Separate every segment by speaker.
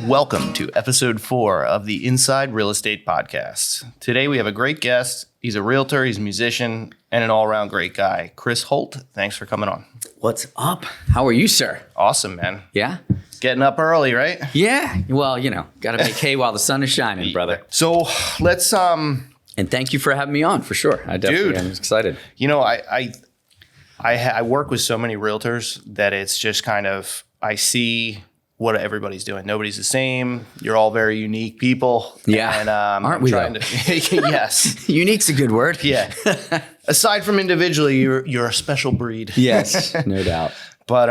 Speaker 1: Welcome to episode 4 of the Inside Real Estate Podcast. Today we have a great guest. He's a realtor, he's a musician, and an all-around great guy. Chris Holt, thanks for coming on.
Speaker 2: What's up? How are you, sir?
Speaker 1: Awesome, man.
Speaker 2: Yeah?
Speaker 1: Getting up early, right?
Speaker 2: Yeah. Well, gotta make hay while the sun is shining, brother.
Speaker 1: So let's
Speaker 2: And thank you for having me on, for sure. I definitely am excited.
Speaker 1: I work with so many realtors that it's just kind of, I see what everybody's doing. Nobody's the same. You're all very unique people.
Speaker 2: Yeah.
Speaker 1: And
Speaker 2: aren't we?
Speaker 1: Yes.
Speaker 2: Unique's a good word.
Speaker 1: Yeah. Aside from individually, you're a special breed.
Speaker 2: Yes, no doubt.
Speaker 1: But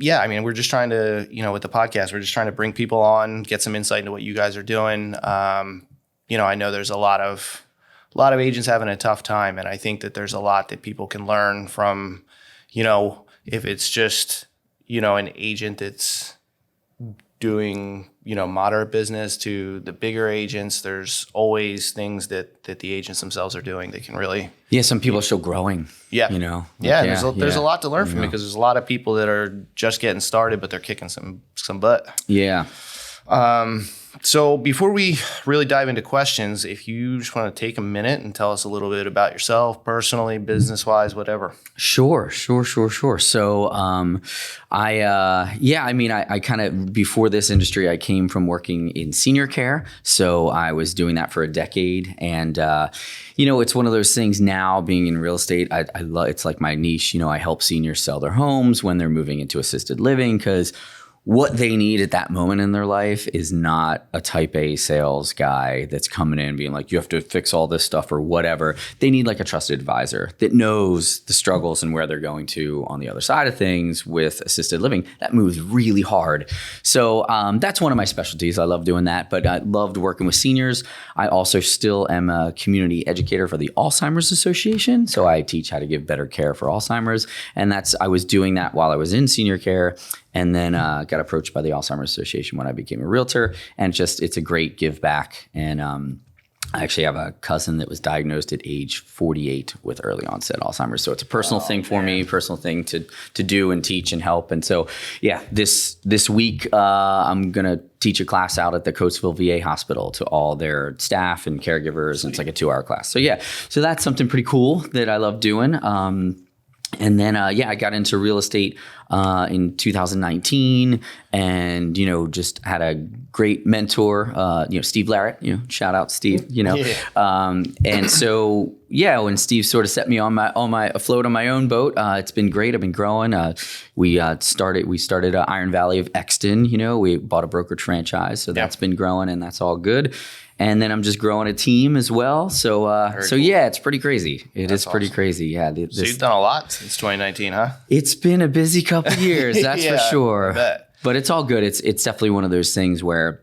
Speaker 1: we're just trying to, with the podcast, we're just trying to bring people on, get some insight into what you guys are doing. I know there's a lot of agents having a tough time, and I think that there's a lot that people can learn from, if it's just, an agent that's doing, moderate business to the bigger agents. There's always things that the agents themselves are doing that can really.
Speaker 2: Yeah, some people are still growing.
Speaker 1: Yeah. There's a lot to learn from it because there's a lot of people that are just getting started, but they're kicking some butt.
Speaker 2: Yeah.
Speaker 1: So before we really dive into questions, if you just want to take a minute and tell us a little bit about yourself, personally, business-wise, whatever.
Speaker 2: Sure. So, I kind of, before this industry, I came from working in senior care. So I was doing that for a decade. And, it's one of those things now, being in real estate, I love, it's like my niche. I help seniors sell their homes when they're moving into assisted living, because what they need at that moment in their life is not a type A sales guy that's coming in being like, you have to fix all this stuff or whatever. They need like a trusted advisor that knows the struggles and where they're going to on the other side of things with assisted living. That moves really hard. So that's one of my specialties. I love doing that, but I loved working with seniors. I also still am a community educator for the Alzheimer's Association. So I teach how to give better care for Alzheimer's. And I was doing that while I was in senior care. And then got approached by the Alzheimer's Association when I became a realtor. And it's a great give back. And I actually have a cousin that was diagnosed at age 48 with early onset Alzheimer's. So it's a personal thing for me, personal thing to do and teach and help. And so, this week I'm going to teach a class out at the Coatesville VA Hospital to all their staff and caregivers. And it's like a 2-hour class. So that's something pretty cool that I love doing. And then, I got into real estate in 2019 and, just had a great mentor, Steve Larrett, shout out Steve, and so, when Steve sort of set me afloat on my own boat, it's been great. I've been growing. We started Iron Valley of Exton, we bought a Brokerage franchise. So that's been growing and that's all good. And then I'm just growing a team as well. So, cool. It's pretty crazy. That's pretty crazy. Yeah.
Speaker 1: So you've done a lot since 2019, huh?
Speaker 2: It's been a busy couple of years, that's for sure.
Speaker 1: I bet.
Speaker 2: But it's all good. It's definitely one of those things where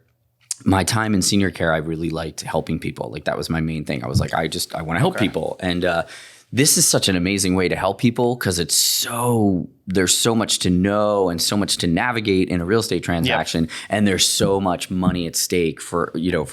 Speaker 2: my time in senior care, I really liked helping people. Like that was my main thing. I was like, I want to help people. And this is such an amazing way to help people because there's so much to know and so much to navigate in a real estate transaction. And there's so much money at stake for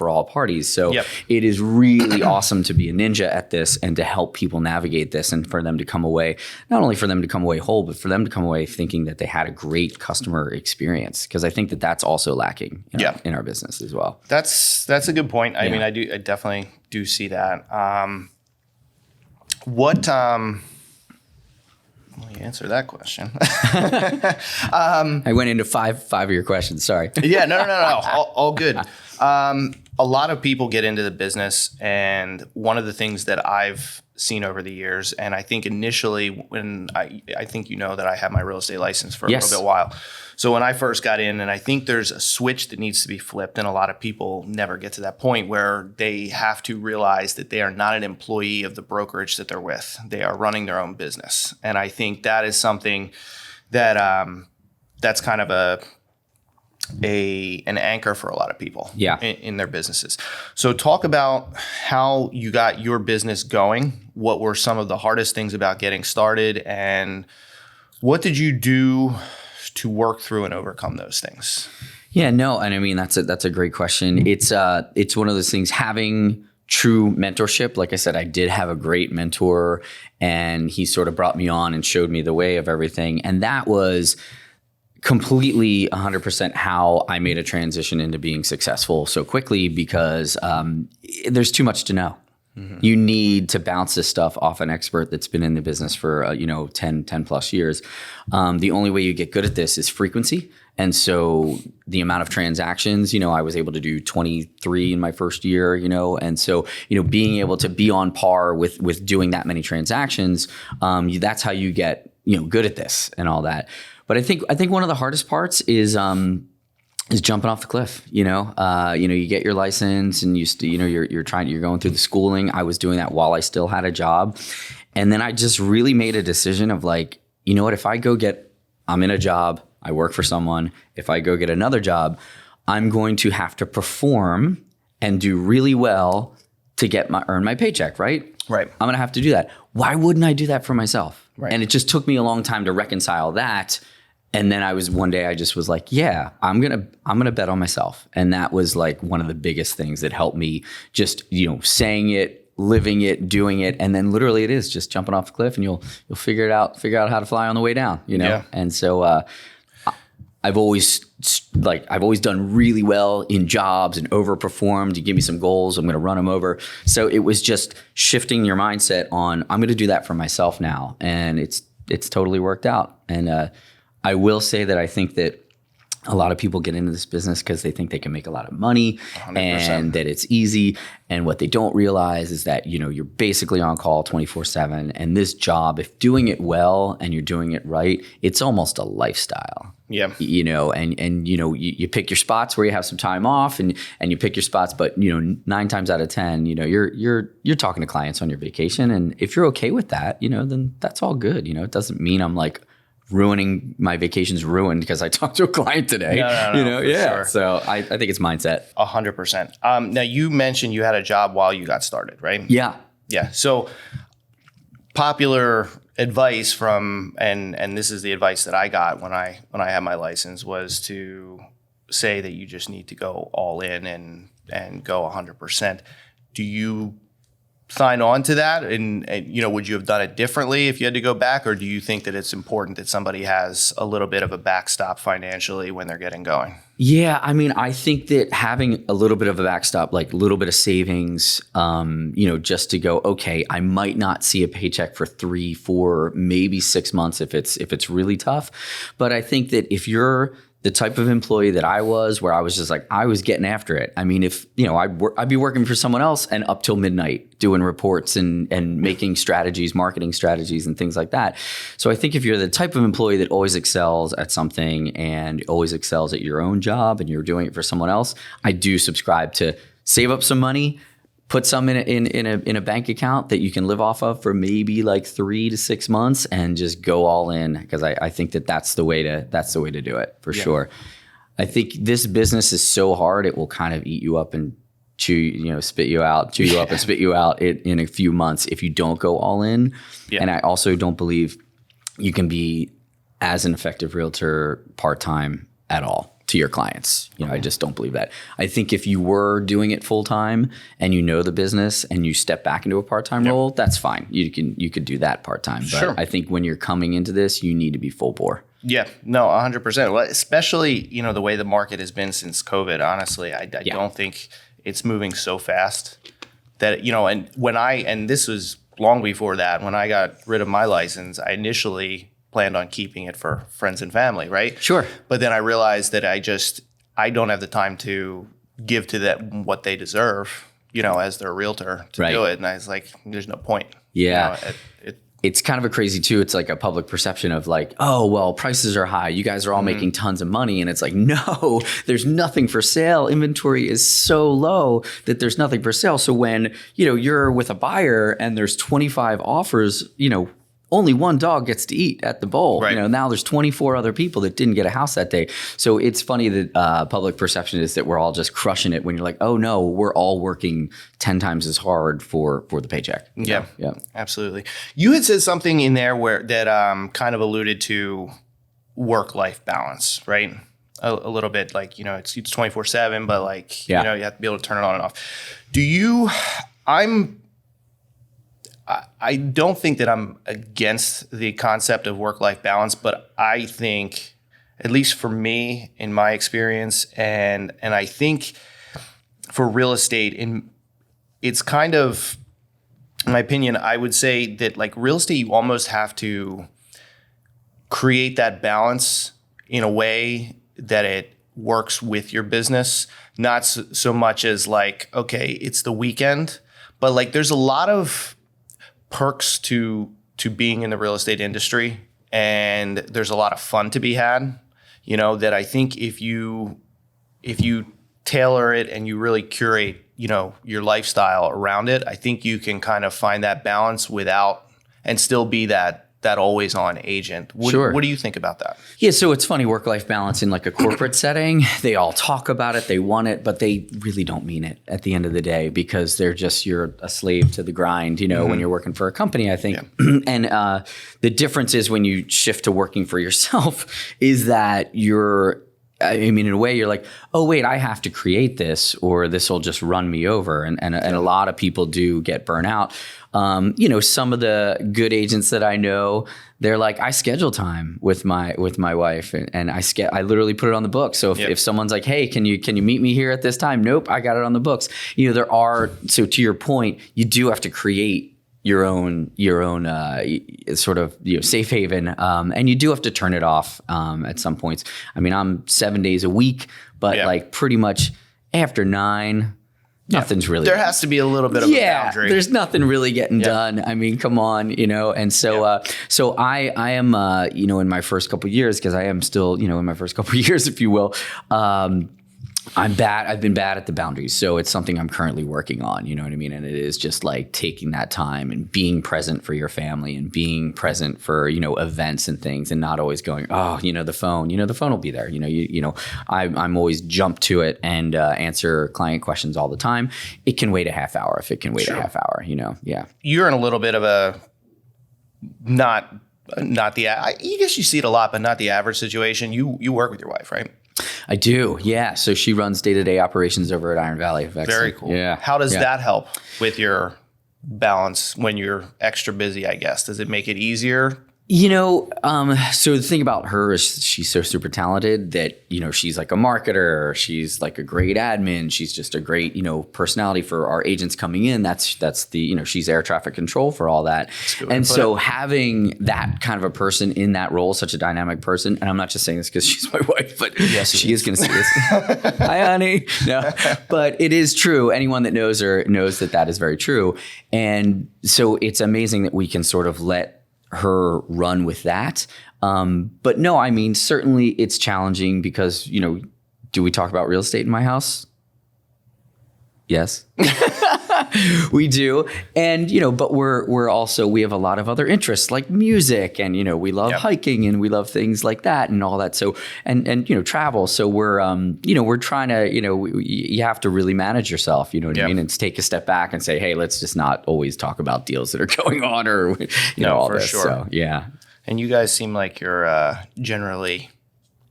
Speaker 2: all parties. So it is really awesome to be a ninja at this and to help people navigate this and for them to come away, not only for them to come away whole, but for them to come away thinking that they had a great customer experience. Because I think that that's also lacking in our business as well.
Speaker 1: That's a good point. I mean, I definitely do see that. Well, you answer that question.
Speaker 2: I went into five of your questions. Sorry.
Speaker 1: Yeah, no. All good. A lot of people get into the business, and one of the things that I've seen over the years, and I think initially when I think that I have my real estate license for a little bit while. So when I first got in, and I think there's a switch that needs to be flipped, and a lot of people never get to that point where they have to realize that they are not an employee of the brokerage that they're with. They are running their own business. And I think that is something that that's kind of an anchor for a lot of people in their businesses. So talk about how you got your business going. What were some of the hardest things about getting started, and what did you do to work through and overcome those things?
Speaker 2: Yeah, no, and I mean that's a great question. It's one of those things, having true mentorship. Like I said, I did have a great mentor, and he sort of brought me on and showed me the way of everything. And that was completely 100% how I made a transition into being successful so quickly because there's too much to know. You need to bounce this stuff off an expert that's been in the business for, 10 plus years. The only way you get good at this is frequency. And so the amount of transactions, I was able to do 23 in my first year, and so, being able to be on par with doing that many transactions, that's how you get, good at this and all that. But I think one of the hardest parts is jumping off the cliff. You get your license and you're going through the schooling. I was doing that while I still had a job, and then I just really made a decision of like, what, if I'm in a job, I work for someone. If I go get another job, I'm going to have to perform and do really well to earn my paycheck. Right.
Speaker 1: Right.
Speaker 2: I'm going to have to do that. Why wouldn't I do that for myself?
Speaker 1: Right.
Speaker 2: And it just took me a long time to reconcile that. And then one day I just was like, yeah, I'm going to bet on myself. And that was like one of the biggest things that helped me just, saying it, living it, doing it. And then literally it is just jumping off the cliff and you'll figure out how to fly on the way down,
Speaker 1: Yeah.
Speaker 2: And so, I've always done really well in jobs and overperformed. You give me some goals, I'm going to run them over. So it was just shifting your mindset on, I'm going to do that for myself now. And it's totally worked out. And, I will say that I think that a lot of people get into this business because they think they can make a lot of money
Speaker 1: 100%.
Speaker 2: And that it's easy. And what they don't realize is that, you're basically on call 24/7. And this job, if doing it well and you're doing it right, it's almost a lifestyle.
Speaker 1: Yeah.
Speaker 2: You pick your spots where you have some time off and you pick your spots, but 9 times out of 10, you're talking to clients on your vacation. And if you're okay with that, then that's all good. It doesn't mean I'm like ruining my vacation's ruined because I talked to a client today.
Speaker 1: No,
Speaker 2: yeah.
Speaker 1: sure.
Speaker 2: So I think it's mindset.
Speaker 1: 100%. Now you mentioned you had a job while you got started, right?
Speaker 2: Yeah.
Speaker 1: Yeah. So popular advice from, and this is the advice that I got when I had my license, was to say that you just need to go all in and go 100%. Do you sign on to that? And would you have done it differently if you had to go back? Or do you think that it's important that somebody has a little bit of a backstop financially when they're getting going?
Speaker 2: Yeah. I mean, I think that having a little bit of a backstop, like a little bit of savings, just to go, okay, I might not see a paycheck for 3, 4, maybe 6 months if it's really tough. But I think that if you're the type of employee that I was, where I was just like, I was getting after it. I mean, if, I'd be working for someone else and up till midnight doing reports and making strategies, marketing strategies and things like that. So I think if you're the type of employee that always excels at something and always excels at your own job and you're doing it for someone else, I do subscribe to save up some money, put some in a bank account that you can live off of for maybe like 3 to 6 months and just go all in, because I think that's the way to do it for sure. I think this business is so hard, it will kind of eat you up and spit you up and spit you out in a few months if you don't go all in. Yeah. And I also don't believe you can be as an effective realtor part-time at all to your clients. I just don't believe that. I think if you were doing it full time and the business and you step back into a part-time role, that's fine. You could do that part-time. But
Speaker 1: sure.
Speaker 2: I think when you're coming into this, you need to be full bore.
Speaker 1: Yeah, no, 100%. Well, especially, the way the market has been since COVID, honestly, I don't think it's moving so fast that, and this was long before that, when I got rid of my license, I initially planned on keeping it for friends and family, right?
Speaker 2: Sure.
Speaker 1: But then I realized that I don't have the time to give to them what they deserve, as their realtor to do it. And I was like, there's no point.
Speaker 2: Yeah. It's kind of a crazy too. It's like a public perception of like, oh, well, prices are high. You guys are all making tons of money. And it's like, no, there's nothing for sale. Inventory is so low that there's nothing for sale. So when, you're with a buyer and there's 25 offers, only one dog gets to eat at the bowl.
Speaker 1: Right.
Speaker 2: Now there's 24 other people that didn't get a house that day. So it's funny that public perception is that we're all just crushing it when you're like, oh no, we're all working 10 times as hard for the paycheck.
Speaker 1: Yeah,
Speaker 2: yeah,
Speaker 1: absolutely. You had said something in there that kind of alluded to work-life balance, right? A little bit like, it's 24/7, but like, you have to be able to turn it on and off. I don't think that I'm against the concept of work-life balance, but I think, at least for me, in my experience, and I think for real estate, it's kind of, in my opinion, I would say that like real estate, you almost have to create that balance in a way that it works with your business, not so much as like, okay, it's the weekend, but like there's a lot of perks to being in the real estate industry, and there's a lot of fun to be had, that I think if you tailor it and you really curate, your lifestyle around it, I think you can kind of find that balance without and still be that always on agent.
Speaker 2: Sure.
Speaker 1: What do you think about that?
Speaker 2: Yeah, so it's funny, work-life balance in like a corporate setting, they all talk about it, they want it, but they really don't mean it at the end of the day, because you're a slave to the grind, when you're working for a company, I think. Yeah. And the difference is when you shift to working for yourself is that in a way, you're like, oh, wait, I have to create this or this will just run me over. And a lot of people do get burnt out. Some of the good agents that I know, they're like, I schedule time with my wife and I literally put it on the book. So if someone's like, hey, can you meet me here at this time? Nope, I got it on the books. So to your point, you do have to create your own sort of safe haven, and you do have to turn it off at some points. I mean, I'm 7 days a week, but like pretty much after 9, nothing's really.
Speaker 1: There has to be a little bit of a boundary.
Speaker 2: There's nothing really getting done. I mean, come on, And so, so I am, in my first couple of years, because I am still, in my first couple of years, if you will. I'm bad. I've been bad at the boundaries. So it's something I'm currently working on, you know what I mean? And it is just like taking that time and being present for your family and being present for, events and things, and not always going, the phone will be there. I'm always jump to it and answer client questions all the time. It can wait a half hour if it can wait a half hour, Yeah.
Speaker 1: You're in a little bit of a not the, I guess you see it a lot, but not the average situation. You work with your wife, right?
Speaker 2: I do, yeah. So she runs day-to-day operations over at Iron Valley.
Speaker 1: Very cool.
Speaker 2: Yeah.
Speaker 1: How does that help with your balance when you're extra busy, I guess? Does it make it easier?
Speaker 2: So the thing about her is she's so super talented that, she's like a marketer, she's like a great admin, she's just a great, personality for our agents coming in. That's the, she's air traffic control for all that. And so having that kind of a person in that role, such a dynamic person, and I'm not just saying this because she's my wife, but yes, she is going to see this. Hi, honey. No, but it is true. Anyone that knows her knows that is very true. And so it's amazing that we can sort of let her run with that. But no, I mean, certainly it's challenging because, do we talk about real estate in my house? Yes. We do. And, but we have a lot of other interests like music and, we love hiking and we love things like that and all that. So, and travel. So we're trying to, you have to really manage yourself, you know what I mean? And take a step back and say, hey, let's just not always talk about deals that are going on or, all
Speaker 1: for
Speaker 2: this.
Speaker 1: Sure.
Speaker 2: So, yeah.
Speaker 1: And you guys seem like you're generally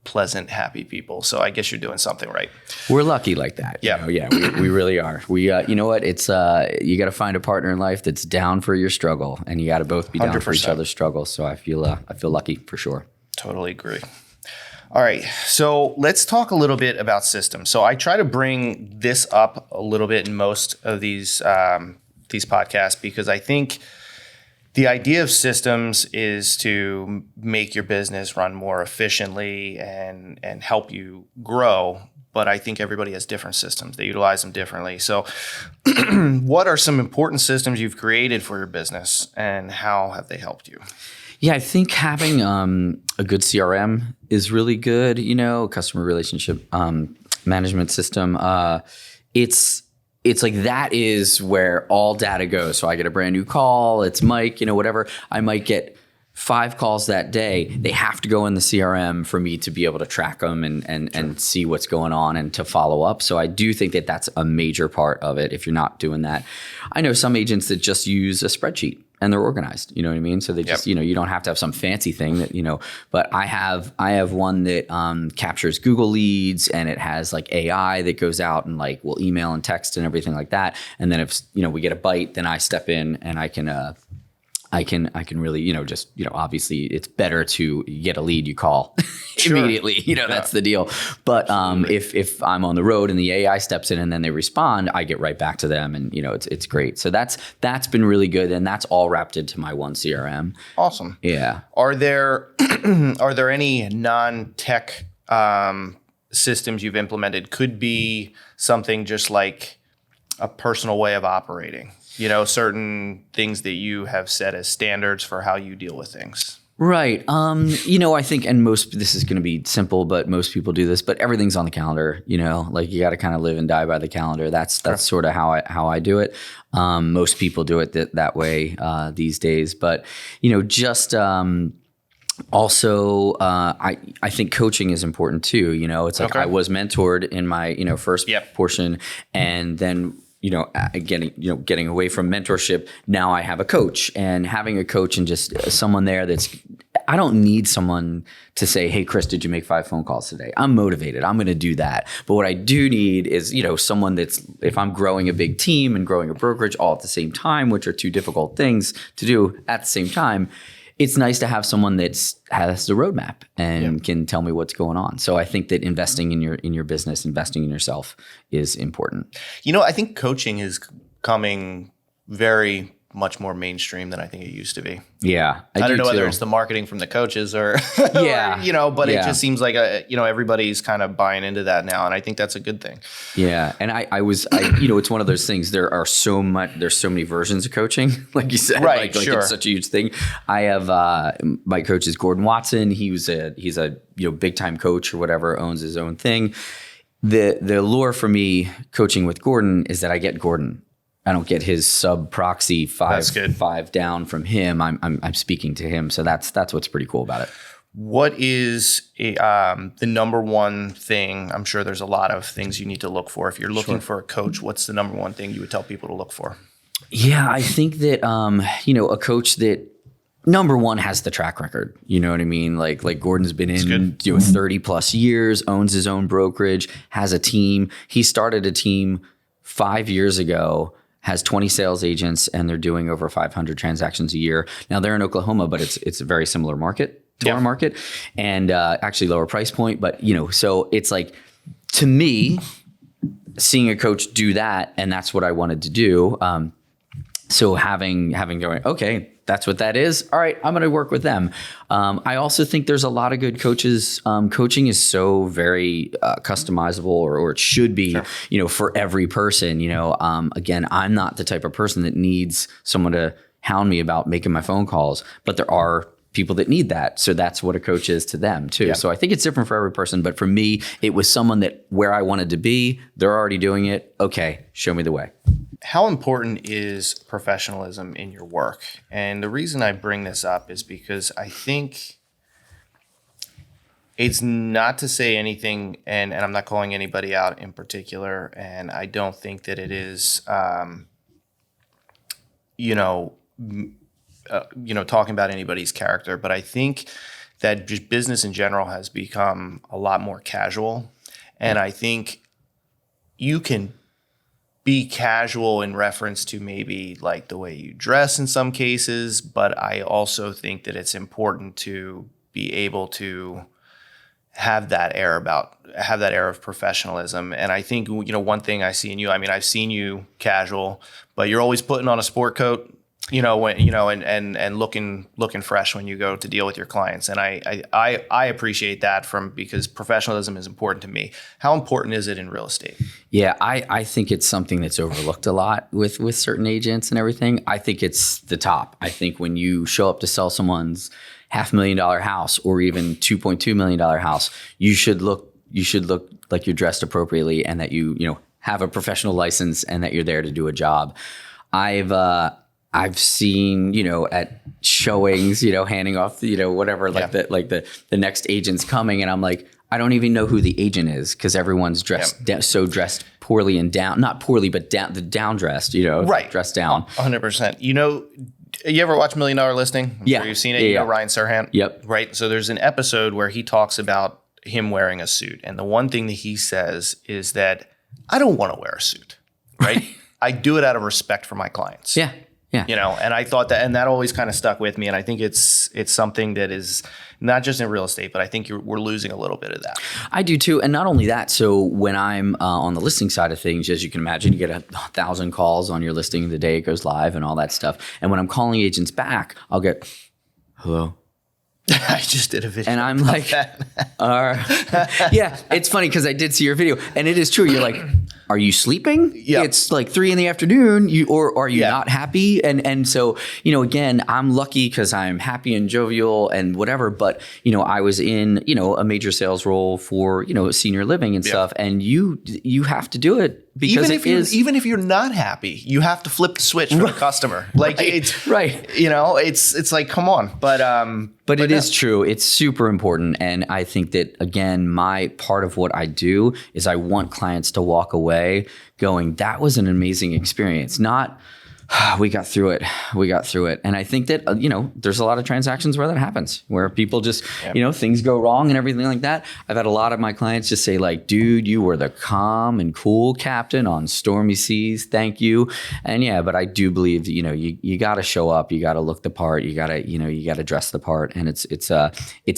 Speaker 1: pleasant, happy people. So I guess you're doing something right.
Speaker 2: We're lucky like that.
Speaker 1: Yeah.
Speaker 2: We really are. We, you know what? It's, you got to find a partner in life that's down for your struggle, and you got to both be down 100%. For each other's struggle. So I feel lucky for sure.
Speaker 1: Totally agree. All right. So let's talk a little bit about systems. So I try to bring this up a little bit in most of these podcasts, because I think the idea of systems is to make your business run more efficiently and help you grow. But I think everybody has different systems. They utilize them differently. So what are some important systems you've created for your business, and how have they helped you?
Speaker 2: Yeah, I think having a good CRM is really good, customer relationship management system. It's like that is where all data goes. So I get a brand new call, it's Mike, whatever. I might get 5 calls that day. They have to go in the CRM for me to be able to track them and see what's going on and to follow up. So I do think that that's a major part of it if you're not doing that. I know some agents that just use a spreadsheet and they're organized, you know what I mean? So they just, you don't have to have some fancy thing that, but I have one that captures Google leads, and it has like AI that goes out and like will email and text and everything like that. And then if, we get a bite, then I step in and I can really, obviously it's better to get a lead, you call immediately. That's the deal. But if I'm on the road and the AI steps in and then they respond, I get right back to them, and it's great. So that's been really good, and that's all wrapped into my one CRM.
Speaker 1: Awesome.
Speaker 2: Yeah.
Speaker 1: Are there any non-tech systems you've implemented? Could be something just like a personal way of operating. Certain things that you have set as standards for how you deal with things.
Speaker 2: Right. I think, and this is going to be simple, but most people do this, but everything's on the calendar, like you got to kind of live and die by the calendar. That's sort of how I do it. Most people do it that way, these days, but, also, I think coaching is important too. It's like I was mentored in my, first portion, and then, getting away from mentorship. Now I have a coach, and having a coach and just someone there I don't need someone to say, hey, Chris, did you make 5 phone calls today? I'm motivated. I'm going to do that. But what I do need is, someone if I'm growing a big team and growing a brokerage all at the same time, which are two difficult things to do at the same time, it's nice to have someone that has the roadmap and can tell me what's going on. So I think that investing in your business, investing in yourself is important.
Speaker 1: I think coaching is coming very much more mainstream than I think it used to be.
Speaker 2: Yeah.
Speaker 1: I don't know whether it's the marketing from the coaches or, but it just seems like, everybody's kind of buying into that now. And I think that's a good thing.
Speaker 2: Yeah. And it's one of those things. There's so many versions of coaching, like you said,
Speaker 1: right?
Speaker 2: Like it's such a huge thing. I have, my coach is Gordon Watson. He's a big time coach or whatever, owns his own thing. The allure for me coaching with Gordon is that I get Gordon. I don't get his sub proxy five down from him. I'm speaking to him. So that's what's pretty cool about it.
Speaker 1: What is the number one thing? I'm sure there's a lot of things you need to look for. If you're looking for a coach, what's the number one thing you would tell people to look for?
Speaker 2: Yeah, I think that, a coach that number one has the track record. You know what I mean? Like Gordon's been in 30 plus years, owns his own brokerage, has a team. He started a team 5 years ago, has 20 sales agents, and they're doing over 500 transactions a year. Now they're in Oklahoma, but it's a very similar market to our market, and actually lower price point. But so it's like, to me, seeing a coach do that, and that's what I wanted to do. So having going, okay, that's what that is. All right, I'm going to work with them. I also think there's a lot of good coaches. Coaching is so very customizable, or it should be, for every person. Again, I'm not the type of person that needs someone to hound me about making my phone calls, but there are people that need that. So that's what a coach is to them too. Yeah. So I think it's different for every person, but for me, it was someone that where I wanted to be, they're already doing it. Okay, show me the way.
Speaker 1: How important is professionalism in your work? And the reason I bring this up is because I think it's not to say anything, and I'm not calling anybody out in particular, and I don't think that it is, talking about anybody's character, but I think that just business in general has become a lot more casual. And I think you can be casual in reference to maybe like the way you dress in some cases, but I also think that it's important to be able to have that air of professionalism. And I think, one thing I see in you, I've seen you casual, but you're always putting on a sport coat, and looking fresh when you go to deal with your clients. And I appreciate that because professionalism is important to me. How important is it in real estate?
Speaker 2: Yeah, I think it's something that's overlooked a lot with certain agents and everything. I think it's the top. I think when you show up to sell someone's $500,000 house or even $2.2 million house, you should look like you're dressed appropriately, and that you have a professional license, and that you're there to do a job. I've seen, at showings, handing off, whatever, the next agent's coming, and I'm like, I don't even know who the agent is, because everyone's dressed dressed poorly and down, not poorly, but down dressed,
Speaker 1: right,
Speaker 2: dressed down.
Speaker 1: 100%. You ever watch $1 Million Listing? I'm sure you've seen it.
Speaker 2: Yeah.
Speaker 1: Ryan Serhant.
Speaker 2: Yep.
Speaker 1: Right. So there's an episode where he talks about him wearing a suit, and the one thing that he says is that I don't want to wear a suit. Right. I do it out of respect for my clients.
Speaker 2: Yeah. Yeah.
Speaker 1: And I thought that, and that always kind of stuck with me. And I think it's something that is not just in real estate, but I think we're losing a little bit of that.
Speaker 2: I do too. And not only that, so when I'm on the listing side of things, as you can imagine, you get 1,000 calls on your listing the day it goes live and all that stuff. And when I'm calling agents back, I'll get, hello.
Speaker 1: I just did a video.
Speaker 2: And I'm like, yeah, it's funny because I did see your video and it is true. You're like, are you sleeping?
Speaker 1: Yeah.
Speaker 2: It's like 3 PM, or are you not happy? And so, again, I'm lucky because I'm happy and jovial and whatever, but, I was in, a major sales role for, senior living and stuff. And you have to do it because
Speaker 1: even if you're not happy, you have to flip the switch for the customer. Like it's
Speaker 2: right.
Speaker 1: It's like, come on. But
Speaker 2: it is true. It's super important. And I think that, again, my part of what I do is I want clients to walk away going, that was an amazing experience. Not, we got through it. And I think that, there's a lot of transactions where that happens, where people just, things go wrong and everything like that. I've had a lot of my clients just say like, dude, you were the calm and cool captain on stormy seas. Thank you. And but I do believe that, you got to show up, you got to look the part, you got to dress the part. And it's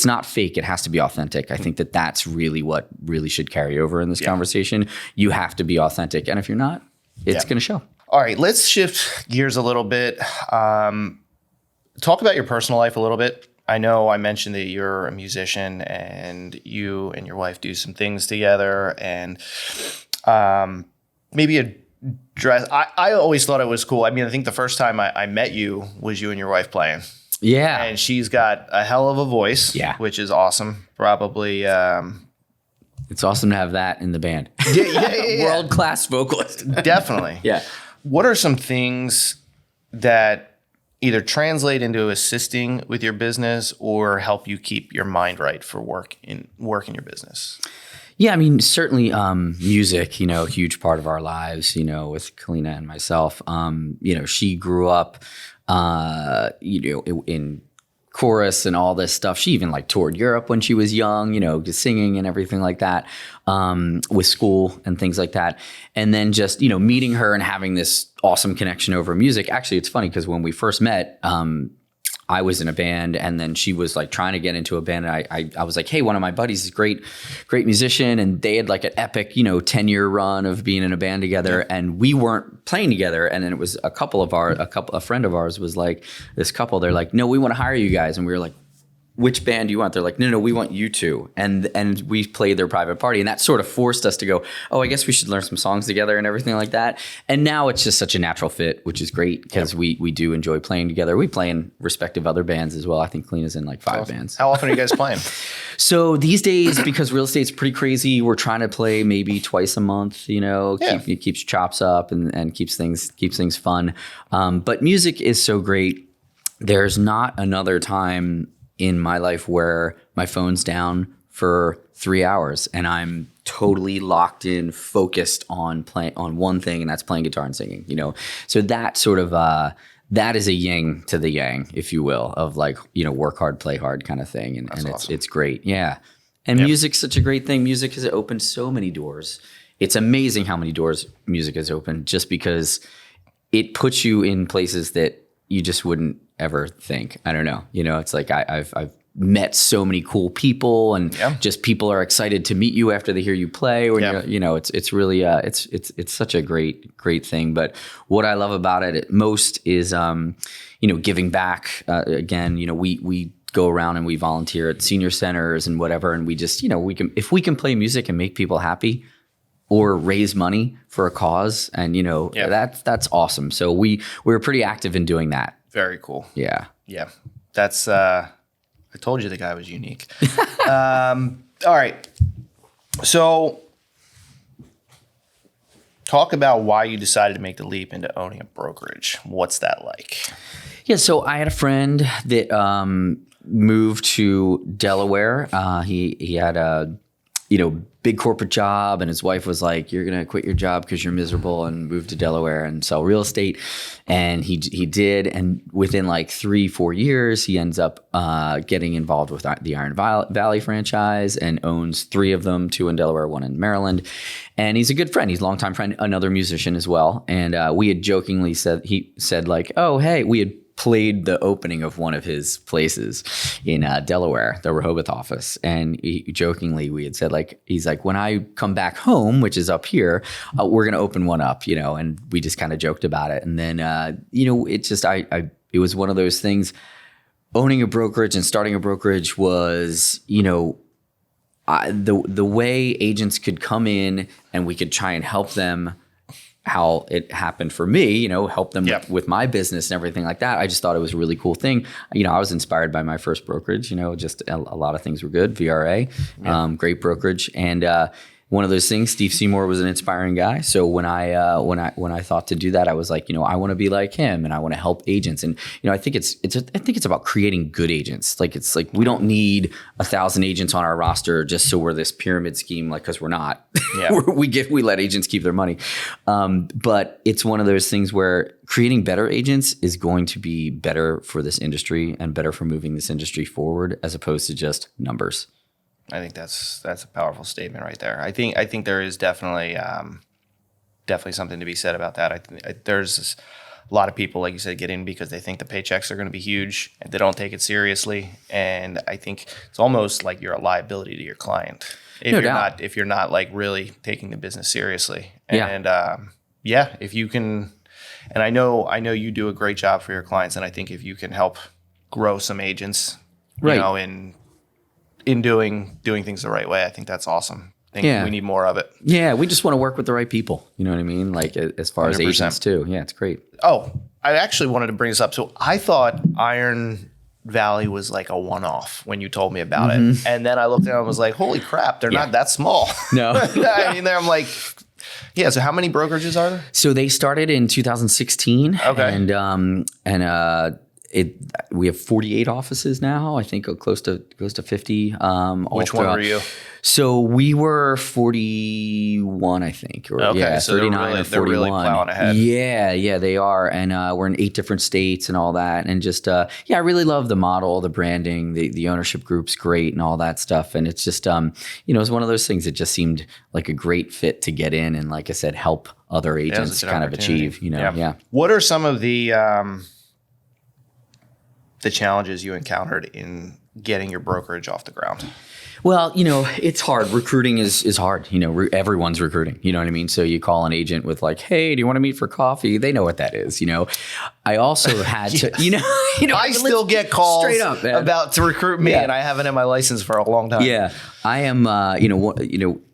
Speaker 2: not fake. It has to be authentic. I think that that's really what really should carry over in this conversation. You have to be authentic. And if you're not, it's going to show.
Speaker 1: All right, let's shift gears a little bit. Talk about your personal life a little bit. I know I mentioned that you're a musician and you and your wife do some things together, and maybe address. I always thought it was cool. I mean, I think the first time I met you was you and your wife playing.
Speaker 2: Yeah.
Speaker 1: And she's got a hell of a voice, which is awesome. Probably.
Speaker 2: It's awesome to have that in the band.
Speaker 1: Yeah.
Speaker 2: World-class vocalist.
Speaker 1: Definitely.
Speaker 2: Yeah.
Speaker 1: What are some things that either translate into assisting with your business or help you keep your mind right for work in your business?
Speaker 2: Yeah, I mean, certainly music, a huge part of our lives, with Kalina and myself. She grew up, in chorus and all this stuff. She even toured Europe when she was young, just singing and everything like that, with school and things like that. And then just, meeting her and having this awesome connection over music. Actually, it's funny because when we first met, I was in a band and then she was trying to get into a band. And I was like, hey, one of my buddies is great musician. And they had an epic, 10-year run of being in a band together. Yeah. And we weren't playing together. And then it was a friend of ours was like, this couple, they're like, no, we want to hire you guys. And we were like, which band do you want? They're like, no, we want you to. And we played their private party. And that sort of forced us to go, oh, I guess we should learn some songs together and everything like that. And now it's just such a natural fit, which is great because we do enjoy playing together. We play in respective other bands as well. I think Kalina's in 5 bands.
Speaker 1: How often are you guys playing?
Speaker 2: So these days, because real estate's pretty crazy, we're trying to play maybe twice a month, it keeps chops up and keeps things fun. But music is so great. There's not another time in my life where my phone's down for 3 hours and I'm totally locked in, focused on one thing, and that's playing guitar and singing, So that sort of, that is a yin to the yang, if you will, of work hard, play hard kind of thing. And awesome. It's great. Yeah. And music's such a great thing. Music has opened so many doors. It's amazing how many doors music has opened just because it puts you in places that you just wouldn't ever think. I don't know. It's like I've met so many cool people and just people are excited to meet you after they hear you play. When it's really it's such a great thing. But what I love about it most is giving back. Again, we go around and we volunteer at senior centers and whatever, and we just if we can play music and make people happy or raise money for a cause, and that's awesome. So we're pretty active in doing that.
Speaker 1: Very cool.
Speaker 2: Yeah.
Speaker 1: Yeah. That's, I told you the guy was unique. All right. So talk about why you decided to make the leap into owning a brokerage. What's that like?
Speaker 2: Yeah. So I had a friend that moved to Delaware. He had big corporate job, and his wife was like, "You're gonna quit your job because you're miserable and move to Delaware and sell real estate." And he did, and within like 3-4 years, he ends up getting involved with the Iron Valley franchise and owns 3 of them, 2 in Delaware, 1 in Maryland. And he's a good friend. He's a longtime friend, another musician as well. And we had jokingly said like, "Oh, hey," we had played the opening of one of his places in Delaware, the Rehoboth office. And we had said like, he's like, "When I come back home, which is up here, we're going to open one up," and we just kind of joked about it. And then, it just, it was one of those things. Owning a brokerage and starting a brokerage was, the way agents could come in and we could try and help them how it happened for me, help them with my business and everything like that. I just thought it was a really cool thing. I was inspired by my first brokerage, just a lot of things were good. VRA, great brokerage. And one of those things, Steve Seymour was an inspiring guy. So when I thought to do that, I was like, I want to be like him and I want to help agents. And, I think it's about creating good agents. Like, it's like, we don't need 1,000 agents on our roster just so we're this pyramid scheme, like, cause we're not, we let agents keep their money. But it's one of those things where creating better agents is going to be better for this industry and better for moving this industry forward as opposed to just numbers.
Speaker 1: I think that's a powerful statement right there. I think there is definitely something to be said about that. There's a lot of people, like you said, get in because they think the paychecks are going to be huge and they don't take it seriously. And I think it's almost like you're a liability to your client if you're not like really taking the business seriously. And if you can, and I know you do a great job for your clients, and I think if you can help grow some agents, in doing things the right way, I think that's awesome. I think we need more of it.
Speaker 2: Yeah, we just want to work with the right people. You know what I mean? Like, as far 100%. As agents too. Yeah, it's great.
Speaker 1: Oh, I actually wanted to bring this up. So I thought Iron Valley was like a one-off when you told me about it. And then I looked at it and was like, holy crap, they're not that small. No. I mean, I'm like, so how many brokerages are there? So
Speaker 2: they started in 2016. Okay. We have 48 offices now. I think close to 50.
Speaker 1: Which one were you?
Speaker 2: So we were 41, I think. Or,
Speaker 1: okay, so
Speaker 2: 39 or 41.
Speaker 1: They're really plowing ahead.
Speaker 2: Yeah, they are. And we're in 8 different states and all that. And just, I really love the model, the branding, the ownership group's great and all that stuff. And it's just, it's one of those things that just seemed like a great fit to get in and, like I said, help other agents kind of achieve, Yeah.
Speaker 1: What are some of the challenges you encountered in getting your brokerage off the ground?
Speaker 2: Well, it's hard. Recruiting is hard. Everyone's recruiting. You know what I mean? So you call an agent with like, "Hey, do you want to meet for coffee?" They know what that is. I also had to,
Speaker 1: I still get calls straight up, about to recruit me, and I haven't had my license for a long time.
Speaker 2: Yeah, I am.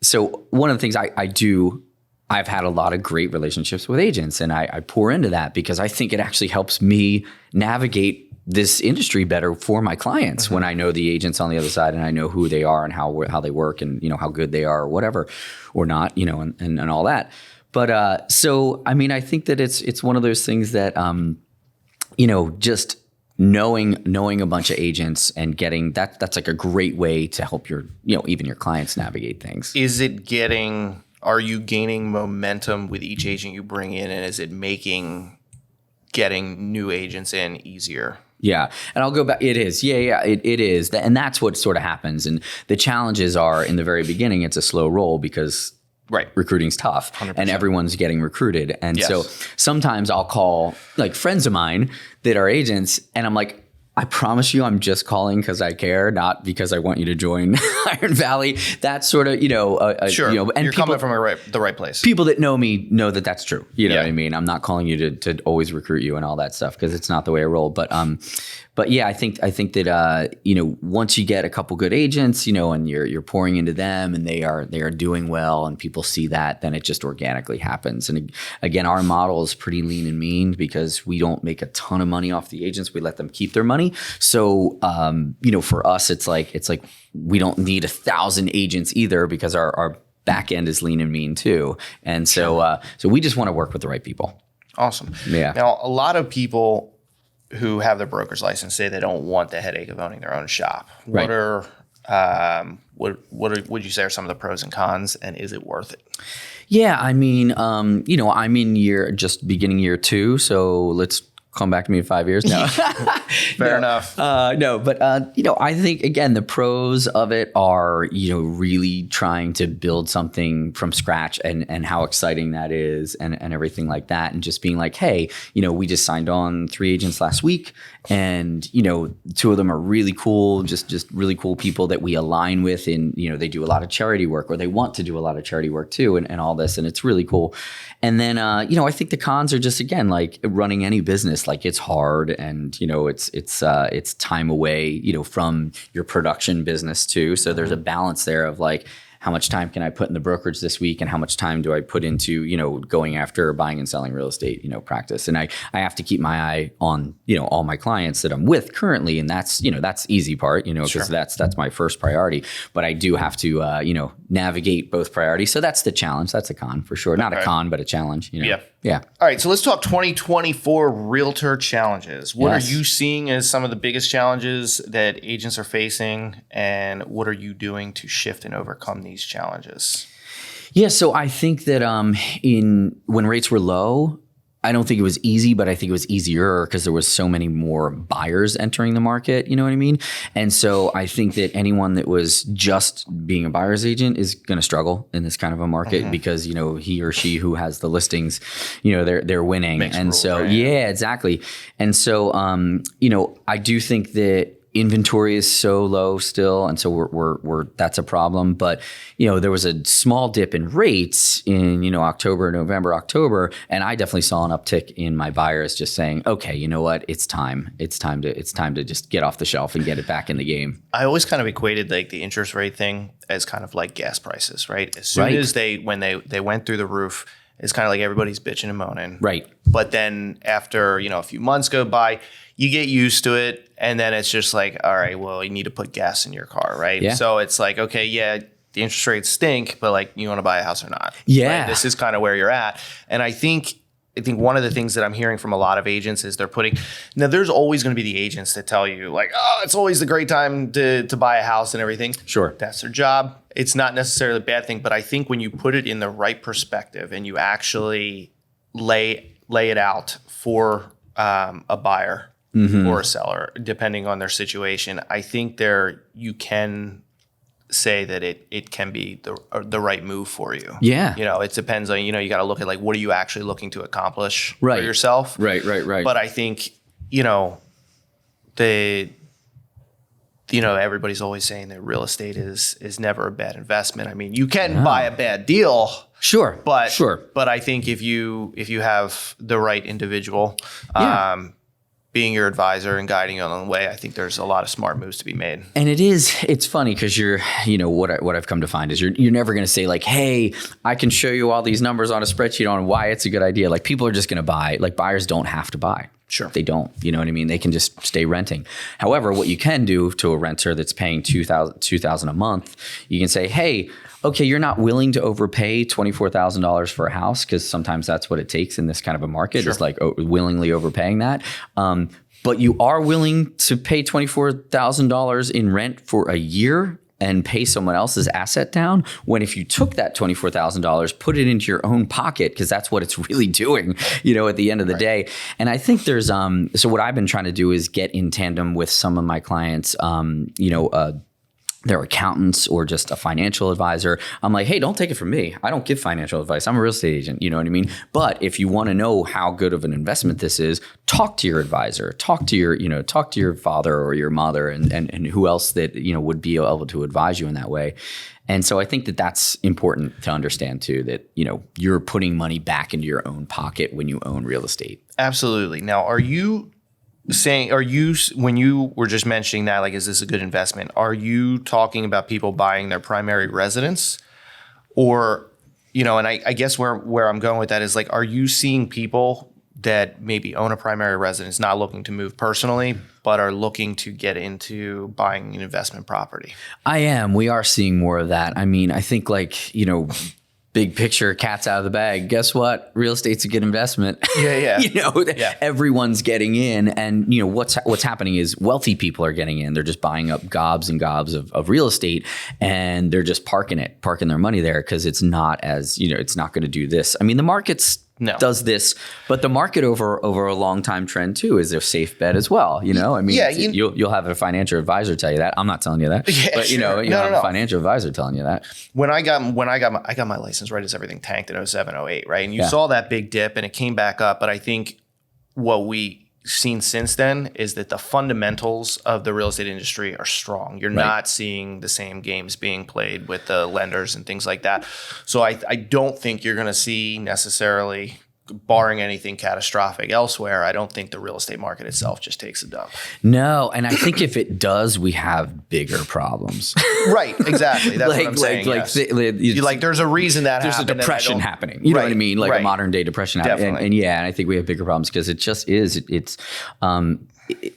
Speaker 2: So one of the things I do. I've had a lot of great relationships with agents, and I pour into that because I think it actually helps me navigate this industry better for my clients when I know the agents on the other side and I know who they are and how they work and how good they are or whatever or not, and all that. But so I mean, I think that it's one of those things that just knowing a bunch of agents and getting that's like a great way to help your even your clients navigate things.
Speaker 1: Are you gaining momentum with each agent you bring in, and is it making getting new agents in easier?
Speaker 2: Yeah. And I'll go back. It is. Yeah. It is. And that's what sort of happens. And the challenges are in the very beginning, it's a slow roll because recruiting's tough 100%. And everyone's getting recruited. And so sometimes I'll call like friends of mine that are agents and I'm like, I promise you, I'm just calling because I care, not because I want you to join Iron Valley. That's sort of,
Speaker 1: sure. And you're coming from the right place.
Speaker 2: People that know me know that that's true. You know what I mean? I'm not calling you to always recruit you and all that stuff because it's not the way I roll. But yeah, I think that once you get a couple good agents, and you're pouring into them and they are doing well and people see that, then it just organically happens. And again, our model is pretty lean and mean because we don't make a ton of money off the agents. We let them keep their money. So for us, it's like we don't need 1,000 agents either because our back end is lean and mean too. And so we just want to work with the right people.
Speaker 1: Awesome.
Speaker 2: Yeah.
Speaker 1: Now, a lot of people who have their broker's license say they don't want the headache of owning their own shop.
Speaker 2: Right.
Speaker 1: What are Would you say are some of the pros and cons, and is it worth it?
Speaker 2: Yeah, I mean, I'm in beginning year 2, so let's come back to me in 5 years. No,
Speaker 1: Fair enough.
Speaker 2: But I think again the pros of it are really trying to build something from scratch and how exciting that is and everything like that, and just being like, hey, we just signed on 3 agents last week, and 2 of them are really cool, just really cool people that we align with, and they do a lot of charity work, or they want to do a lot of charity work too, and all this, and it's really cool. And then I think the cons are just, again, like running any business, like it's hard, and it's time away from your production business too. So there's a balance there of like, how much time can I put in the brokerage this week, and how much time do I put into, going after buying and selling real estate, practice. And I have to keep my eye on, all my clients that I'm with currently. And that's, that's easy part, because
Speaker 1: Sure.
Speaker 2: that's my first priority. But I do have to, navigate both priorities. So that's the challenge. That's a con for sure. Not a con, but a challenge.
Speaker 1: Yeah.
Speaker 2: Yeah.
Speaker 1: All right, so let's talk 2024 Realtor Challenges. What
Speaker 2: Yes.
Speaker 1: are you seeing as some of the biggest challenges that agents are facing, and what are you doing to shift and overcome these challenges?
Speaker 2: Yeah, so I think that when rates were low, I don't think it was easy, but I think it was easier because there was so many more buyers entering the market. You know what I mean? And so I think that anyone that was just being a buyer's agent is going to struggle in this kind of a market because, he or she who has the listings, they're winning.
Speaker 1: Makes
Speaker 2: and
Speaker 1: rules,
Speaker 2: so,
Speaker 1: right?
Speaker 2: yeah, exactly. And so, I do think that inventory is so low still, and so we're that's a problem. But there was a small dip in rates in October, November, October, and I definitely saw an uptick in my buyers just saying, okay, you know what, it's time to just get off the shelf and get it back in the game.
Speaker 1: I always kind of equated like the interest rate thing as kind of like gas prices, right? As soon as when they went through the roof, it's kind of like everybody's bitching and moaning.
Speaker 2: Right.
Speaker 1: But then after, a few months go by, you get used to it. And then it's just like, all right, well, you need to put gas in your car, right?
Speaker 2: Yeah.
Speaker 1: So it's like, okay, yeah, the interest rates stink, but like, you want to buy a house or not?
Speaker 2: Yeah.
Speaker 1: Right? This is kind of where you're at. And I think one of the things that I'm hearing from a lot of agents is now there's always going to be the agents that tell you like, oh, it's always the great time to buy a house and everything.
Speaker 2: Sure.
Speaker 1: That's their job. It's not necessarily a bad thing, but I think when you put it in the right perspective and you actually lay it out for a buyer or a seller, depending on their situation, I think you can say that it can be the right move for you.
Speaker 2: Yeah.
Speaker 1: It depends on, you got to look at like, what are you actually looking to accomplish for
Speaker 2: Right.
Speaker 1: yourself?
Speaker 2: Right.
Speaker 1: But I think, everybody's always saying that real estate is never a bad investment. I mean, you can buy a bad deal.
Speaker 2: Sure.
Speaker 1: But I think if you have the right individual, being your advisor and guiding you along the way, I think there's a lot of smart moves to be made.
Speaker 2: And it's funny because what I've come to find is you're never going to say like, hey, I can show you all these numbers on a spreadsheet on why it's a good idea. Like people are just going to buy. Like buyers don't have to buy.
Speaker 1: Sure.
Speaker 2: They don't. You know what I mean? They can just stay renting. However, what you can do to a renter that's paying $2,000 a month, you can say, hey, okay, you're not willing to overpay $24,000 for a house, because sometimes that's what it takes in this kind of a market, is like willingly overpaying that. But you are willing to pay $24,000 in rent for a year and pay someone else's asset down, when if you took that $24,000, put it into your own pocket, because that's what it's really doing, at the end of the day. And I think there's, so what I've been trying to do is get in tandem with some of my clients, their accountants or just a financial advisor. I'm like, hey, don't take it from me. I don't give financial advice. I'm a real estate agent. You know what I mean? But if you want to know how good of an investment this is, talk to your advisor, talk to your father or your mother and who else that, would be able to advise you in that way. And so I think that that's important to understand too, that, you're putting money back into your own pocket when you own real estate.
Speaker 1: Absolutely. Now, when you were just mentioning that, like, is this a good investment? Are you talking about people buying their primary residence, or, and I guess where I'm going with that is like, are you seeing people that maybe own a primary residence, not looking to move personally, but are looking to get into buying an investment property?
Speaker 2: I am. We are seeing more of that. I mean, I think big picture, cat's out of the bag. Guess what? Real estate's a good investment.
Speaker 1: Yeah.
Speaker 2: Everyone's getting in, and what's happening is wealthy people are getting in. They're just buying up gobs and gobs of real estate, and they're just parking their money there because it's not as it's not going to do this. I mean, the market's does this, but the market over a long time trend too is a safe bet as well. I mean, you'll have a financial advisor tell you that. I'm not telling you that, but you'll have a financial advisor telling you that.
Speaker 1: When I got my license right as everything tanked in 07, 08, right? And you saw that big dip and it came back up. But I think what we seen since then is that the fundamentals of the real estate industry are strong. You're not seeing the same games being played with the lenders and things like that. So I don't think you're going to see necessarily, barring anything catastrophic elsewhere, I don't think the real estate market itself just takes a dump.
Speaker 2: No, and I think if it does, we have bigger problems.
Speaker 1: Right, exactly. That's what I'm saying. There's a reason that
Speaker 2: there's
Speaker 1: happened.
Speaker 2: There's a depression happening. You know what I mean? Like a modern day depression happening. And I think we have bigger problems because it just is.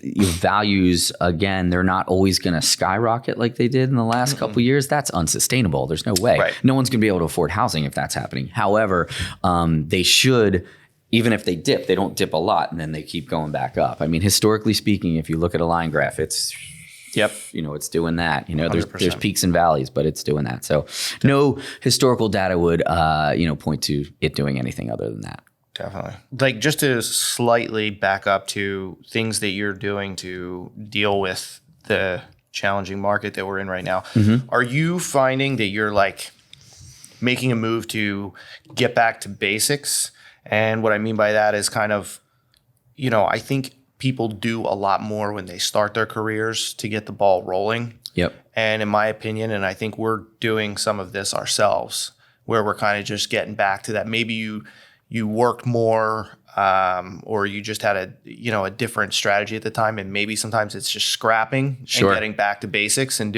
Speaker 2: Your values, again, they're not always going to skyrocket like they did in the last couple of years. That's unsustainable. There's no way. Right. No one's going to be able to afford housing if that's happening. However, they should, even if they dip, they don't dip a lot and then they keep going back up. I mean, historically speaking, if you look at a line graph, it's it's doing that. There's peaks and valleys, but it's doing that. So no historical data would point to it doing anything other than that.
Speaker 1: Definitely. Like, just to slightly back up to things that you're doing to deal with the challenging market that we're in right now. Are you finding that you're like making a move to get back to basics? And what I mean by that is kind of, I think people do a lot more when they start their careers to get the ball rolling.
Speaker 2: Yep.
Speaker 1: And in my opinion, and I think we're doing some of this ourselves, where we're kind of just getting back to that. Maybe you worked more, or you just had a different strategy at the time, and maybe sometimes it's just scrapping and getting back to basics and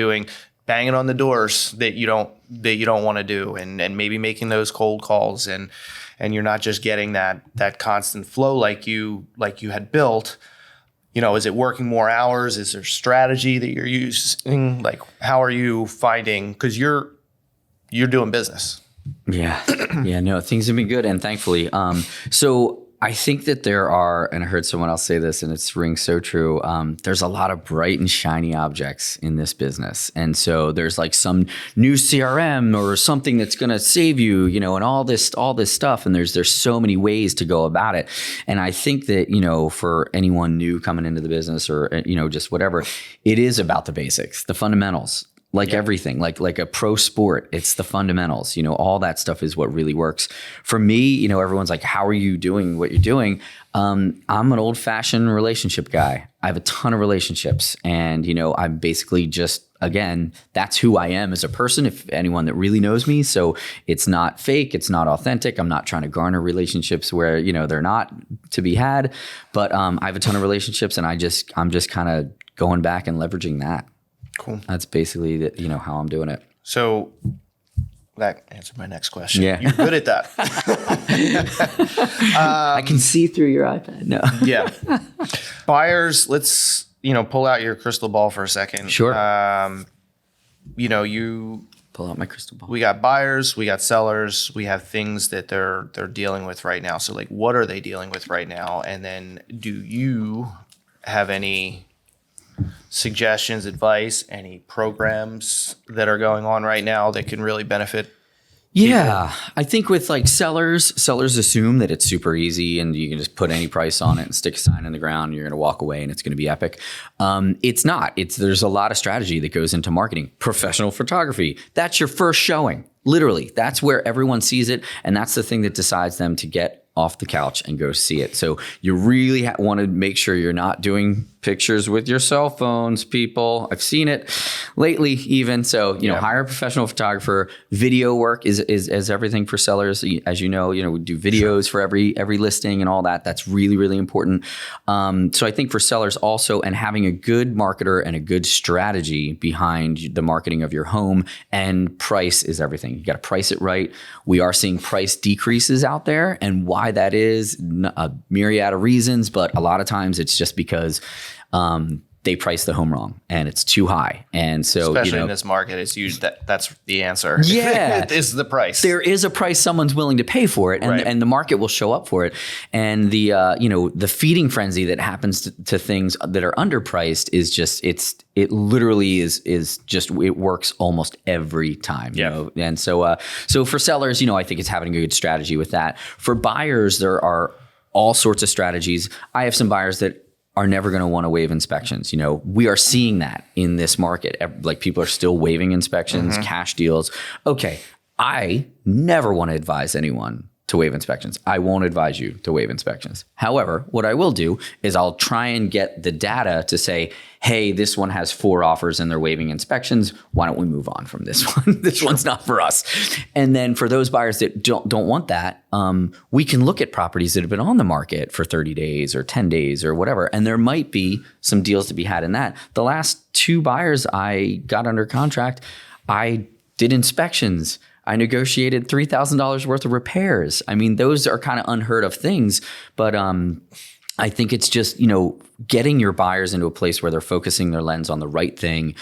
Speaker 1: banging on the doors that you don't want to do, and maybe making those cold calls, and you're not just getting that constant flow like you had built. Is it working more hours? Is there strategy that you're using? Like, how are you finding? Because you're doing business.
Speaker 2: Yeah. No, things have been good. And thankfully, so I think that there are, and I heard someone else say this and it rings so true. There's a lot of bright and shiny objects in this business. And so there's like some new CRM or something that's going to save you, and all this stuff. And there's so many ways to go about it. And I think that, for anyone new coming into the business or, just whatever, it is about the basics, the fundamentals. Everything, like a pro sport, it's the fundamentals, all that stuff is what really works. For me, everyone's like, how are you doing what you're doing? I'm an old fashioned relationship guy. I have a ton of relationships and, I'm basically just, again, that's who I am as a person, if anyone that really knows me. So it's not fake. It's not authentic. I'm not trying to garner relationships where, they're not to be had, but I have a ton of relationships and I'm just kind of going back and leveraging that.
Speaker 1: Cool.
Speaker 2: That's basically how I'm doing it.
Speaker 1: So that answered my next question.
Speaker 2: Yeah.
Speaker 1: You're good at that.
Speaker 2: I can see through your iPad. No.
Speaker 1: Yeah. Buyers, let's, pull out your crystal ball for a second.
Speaker 2: Sure.
Speaker 1: You
Speaker 2: pull out my crystal ball.
Speaker 1: We got buyers, we got sellers, we have things that they're dealing with right now. So like, what are they dealing with right now? And then do you have any suggestions, advice, any programs that are going on right now that can really benefit
Speaker 2: Yeah, I think with like sellers assume that it's super easy and you can just put any price on it and stick a sign in the ground and you're going to walk away and it's going to be epic. It's not. There's a lot of strategy that goes into marketing. Professional photography, that's your first showing. Literally, that's where everyone sees it. And that's the thing that decides them to get off the couch and go see it. So you really want to make sure you're not doing pictures with your cell phones, people. I've seen it lately even. So, you know, hire a professional photographer. Video work is everything for sellers. As you know, we do videos for every listing and all that. That's really, really important. So I think for sellers also, and having a good marketer and a good strategy behind the marketing of your home, and price is everything. You got to price it right. We are seeing price decreases out there, and why that is a myriad of reasons, but a lot of times it's just because they price the home wrong and it's too high. And so,
Speaker 1: especially in this market, it's used that's the answer.
Speaker 2: Yeah.
Speaker 1: It is the price.
Speaker 2: There is a price someone's willing to pay for it, and,
Speaker 1: Right.
Speaker 2: and the market will show up for it. And the the feeding frenzy that happens to things that are underpriced is just it literally is just, it works almost every time.
Speaker 1: Yeah.
Speaker 2: You know? And so for sellers, I think it's having a good strategy with that. For buyers, there are all sorts of strategies. I have some buyers that are never going to want to waive inspections. We are seeing that in this market. Like, people are still waiving inspections, cash deals. Okay, I never want to advise anyone to waive inspections. I won't advise you to waive inspections. However, what I will do is I'll try and get the data to say, hey, this one has 4 offers and they're waiving inspections. Why don't we move on from this one? This one's not for us. And then for those buyers that don't want that, we can look at properties that have been on the market for 30 days or 10 days or whatever. And there might be some deals to be had in that. The last 2 buyers I got under contract, I did inspections. I negotiated $3,000 worth of repairs. I mean, those are kind of unheard of things, but I think it's just, getting your buyers into a place where they're focusing their lens on the right thing.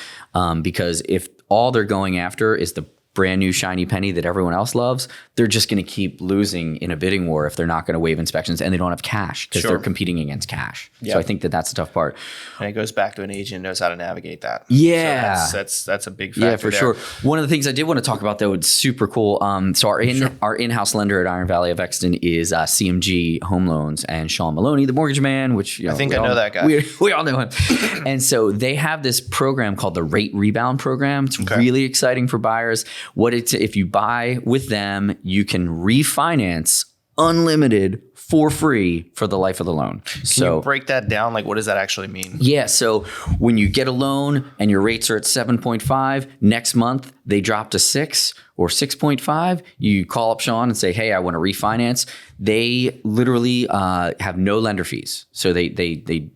Speaker 2: Because if all they're going after is the brand new shiny penny that everyone else loves, they're just going to keep losing in a bidding war if they're not going to waive inspections and they don't have cash because they're competing against cash.
Speaker 1: Yeah.
Speaker 2: So I think that's the tough part.
Speaker 1: And it goes back to an agent who knows how to navigate that.
Speaker 2: Yeah.
Speaker 1: So that's a big factor.
Speaker 2: Yeah, for sure. One of the things I did want to talk about, though, it's super cool. So our in-house lender at Iron Valley of Exton is CMG Home Loans, and Sean Maloney, the mortgage man, which
Speaker 1: I think I know that guy.
Speaker 2: We all know him. And so they have this program called the Rate Rebound program. It's really exciting for buyers. If you buy with them, you can refinance unlimited for free for the life of the loan.
Speaker 1: Can you break that down? Like, what does that actually mean?
Speaker 2: Yeah. So when you get a loan and your rates are at 7.5, next month they drop to 6 or 6.5, you call up Sean and say, hey, I want to refinance. They literally have no lender fees. So they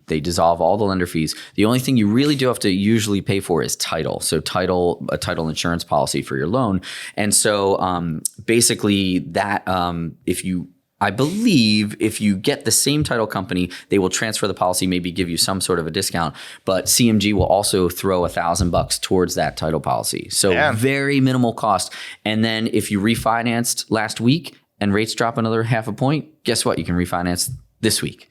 Speaker 2: dissolve all the lender fees. The only thing you really do have to usually pay for is title. So a title insurance policy for your loan. And so basically that I believe if you get the same title company, they will transfer the policy, maybe give you some sort of a discount, but CMG will also throw $1,000 towards that title policy. So very minimal cost. And then if you refinanced last week and rates drop another 0.5 point, guess what? You can refinance this week.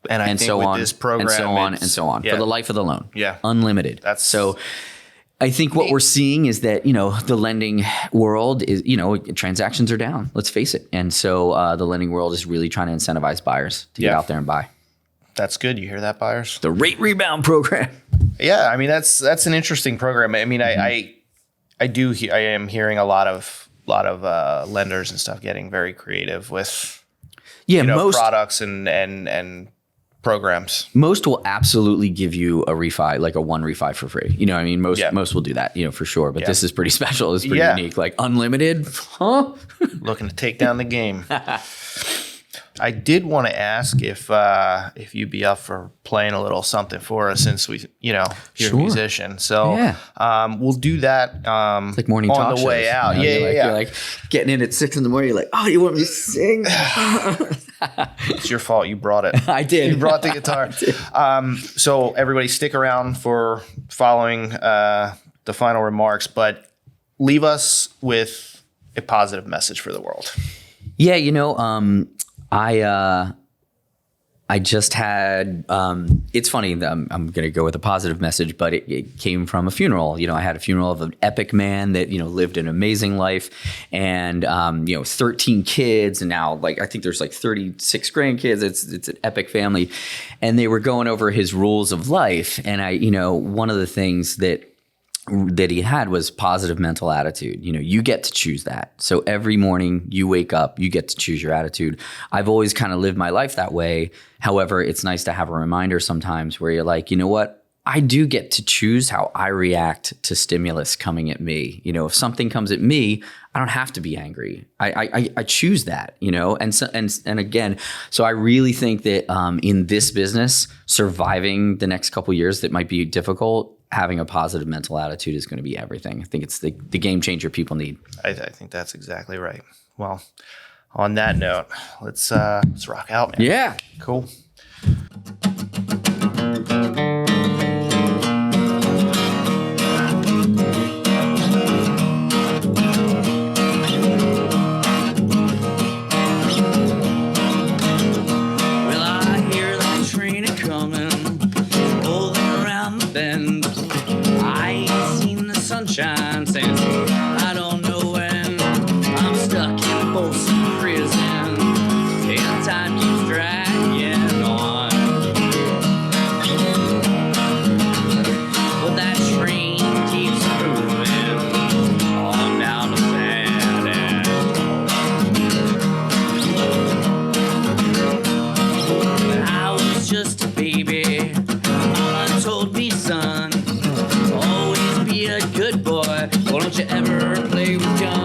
Speaker 1: And I think
Speaker 2: so
Speaker 1: with
Speaker 2: on,
Speaker 1: this program,
Speaker 2: and so on for the life of the loan.
Speaker 1: Yeah.
Speaker 2: Unlimited. So I think what we're seeing is that, the lending world is, transactions are down. Let's face it. And so the lending world is really trying to incentivize buyers to get out there and buy.
Speaker 1: That's good. You hear that, buyers?
Speaker 2: The Rate Rebound program.
Speaker 1: Yeah. I mean, that's an interesting program. I mean, I am hearing a lot of lenders and stuff getting very creative with, most products and programs.
Speaker 2: Most will absolutely give you a refi, like a 1 refi for free. You know what I mean? Most will do that, for sure. But this is pretty special. It's pretty unique. Like unlimited, huh?
Speaker 1: Looking to take down the game. I did want to ask if you'd be up for playing a little something for us, since you're a musician. So we'll do that
Speaker 2: like morning
Speaker 1: on
Speaker 2: talk
Speaker 1: the way
Speaker 2: shows.
Speaker 1: out.
Speaker 2: You're like getting in at 6 a.m. You're like, oh, you want me to sing?
Speaker 1: It's your fault. You brought it.
Speaker 2: I did.
Speaker 1: You brought the guitar. So everybody stick around for following the final remarks, but leave us with a positive message for the world.
Speaker 2: Yeah, I just had, it's funny, I'm going to go with a positive message, but it came from a funeral. I had a funeral of an epic man that, lived an amazing life and, 13 kids. And now I think there's 36 grandkids. It's an epic family. And they were going over his rules of life. And one of the things that he had was positive mental attitude. You get to choose that. So every morning you wake up, you get to choose your attitude. I've always kind of lived my life that way. However, it's nice to have a reminder sometimes where you're like, you know what? I do get to choose how I react to stimulus coming at me. If something comes at me, I don't have to be angry. I choose that, and again, so I really think that in this business, surviving the next couple of years that might be difficult, having a positive mental attitude is going to be everything. I think it's the game changer people need.
Speaker 1: I think that's exactly right. Well, on that note, let's rock out, man.
Speaker 2: Yeah.
Speaker 1: Cool.
Speaker 2: man saying, I don't know when I'm stuck in Folsom Prison, and time keeps dragging on. But that train keeps moving on down to San Antonio. When I was just a baby, Mama told me, son, always be a good boy. Don't you ever play with guns.